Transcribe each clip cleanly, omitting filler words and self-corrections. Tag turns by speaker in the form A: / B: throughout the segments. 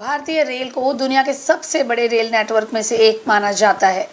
A: भारतीय रेल को दुनिया के सबसे बड़े रेल नेटवर्क में से एक माना जाता है।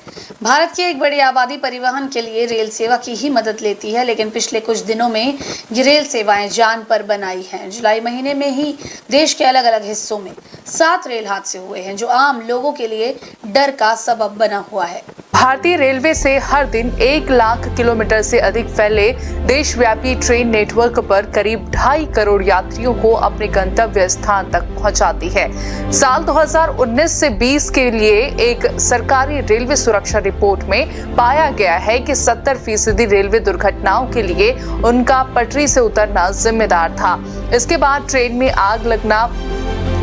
A: भारत की एक बड़ी आबादी परिवहन के लिए रेल सेवा की ही मदद लेती है, लेकिन पिछले कुछ दिनों में ये रेल सेवाएं जान पर बनाई हैं। जुलाई महीने में ही देश के अलग अलग हिस्सों में 7 रेल हादसे हुए हैं, जो आम लोगों के लिए डर का सबब बना हुआ है।
B: भारतीय रेलवे से हर दिन 1 लाख किलोमीटर से अधिक फैले देशव्यापी ट्रेन नेटवर्क पर करीब 2.5 करोड़ यात्रियों को अपने गंतव्य स्थान तक पहुंचाती है। साल 2019 से 20 के लिए एक सरकारी रेलवे सुरक्षा रिपोर्ट में पाया गया है कि 70% रेलवे दुर्घटनाओं के लिए उनका पटरी से उतरना जिम्मेदार था। इसके बाद ट्रेन में आग लगना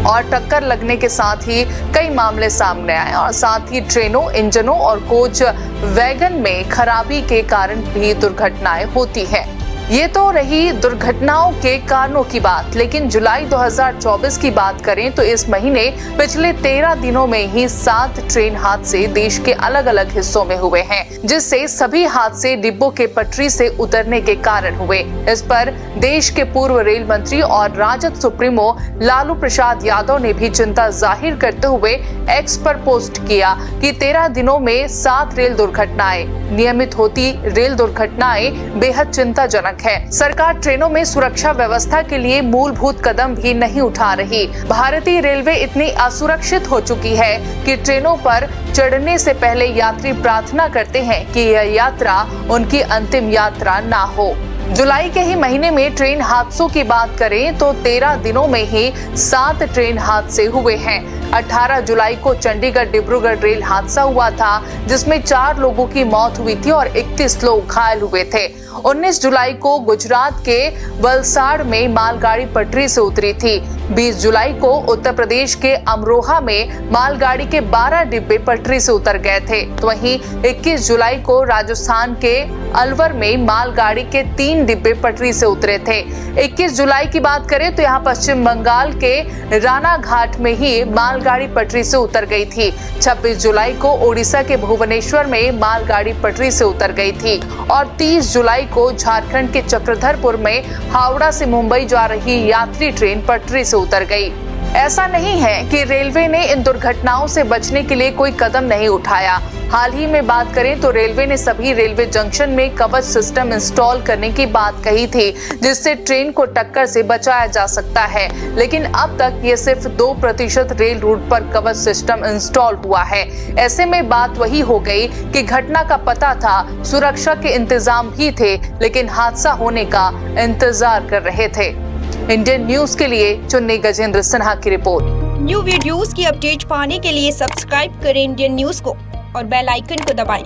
B: और टक्कर लगने के साथ ही कई मामले सामने आए और साथ ही ट्रेनों, इंजनों और कोच वैगन में खराबी के कारण भी दुर्घटनाएं होती हैं। ये तो रही दुर्घटनाओं के कारणों की बात, लेकिन जुलाई 2024 की बात करें तो इस महीने पिछले 13 दिनों में ही 7 ट्रेन हादसे देश के अलग अलग हिस्सों में हुए हैं, जिससे सभी हादसे डिब्बों के पटरी से उतरने के कारण हुए। इस पर देश के पूर्व रेल मंत्री और राजद सुप्रीमो लालू प्रसाद यादव ने भी चिंता जाहिर करते हुए एक्स पर पोस्ट किया कि 13 दिनों में 7 रेल दुर्घटनाएं, नियमित होती रेल दुर्घटनाएं बेहद चिंताजनक है। सरकार ट्रेनों में सुरक्षा व्यवस्था के लिए मूलभूत कदम भी नहीं उठा रही। भारतीय रेलवे इतनी असुरक्षित हो चुकी है कि ट्रेनों पर चढ़ने से पहले यात्री प्रार्थना करते हैं कि यह यात्रा उनकी अंतिम यात्रा ना हो। जुलाई के ही महीने में ट्रेन हादसों की बात करें तो 13 दिनों में ही 7 ट्रेन हादसे हुए हैं। 18 जुलाई को चंडीगढ़ डिब्रूगढ़ रेल हादसा हुआ था, जिसमें 4 लोगों की मौत हुई थी और 31 लोग घायल हुए थे। 19 जुलाई को गुजरात के वलसाड़ में मालगाड़ी पटरी से उतरी थी। 20 जुलाई को उत्तर प्रदेश के अमरोहा में मालगाड़ी के 12 डिब्बे पटरी से उतर गए थे। तो वहीं 21 जुलाई को राजस्थान के अलवर में मालगाड़ी के 3 डिब्बे पटरी से उतरे थे। 21 जुलाई की बात करें तो यहाँ पश्चिम बंगाल के रानाघाट में ही मालगाड़ी पटरी से उतर गई थी। 26 जुलाई को ओडिशा के भुवनेश्वर में मालगाड़ी पटरी से उतर गई थी और 30 जुलाई को झारखंड के चक्रधरपुर में हावड़ा से मुंबई जा रही यात्री ट्रेन पटरी से उतर गई। ऐसा नहीं है कि रेलवे ने इन दुर्घटनाओं से बचने के लिए कोई कदम नहीं उठाया। हाल ही में बात करें तो रेलवे ने सभी रेलवे जंक्शन में कवच सिस्टम इंस्टॉल करने की बात कही थी, जिससे ट्रेन को टक्कर से बचाया जा सकता है, लेकिन अब तक ये सिर्फ 2% रेल रूट पर कवच सिस्टम इंस्टॉल हुआ है। ऐसे में बात वही हो गई कि घटना का पता था, सुरक्षा के इंतजाम भी थे, लेकिन हादसा होने का इंतजार कर रहे थे। इंडियन न्यूज के लिए चुन्नी गजेंद्र सिन्हा की रिपोर्ट।
C: न्यू वीडियोस की अपडेट पाने के लिए सब्सक्राइब करें इंडियन न्यूज को और बेल आइकन को दबाएं।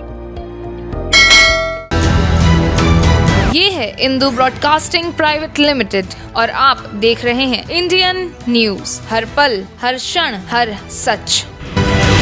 D: ये है इंदू ब्रॉडकास्टिंग प्राइवेट लिमिटेड और आप देख रहे हैं इंडियन न्यूज, हर पल, हर क्षण, हर सच।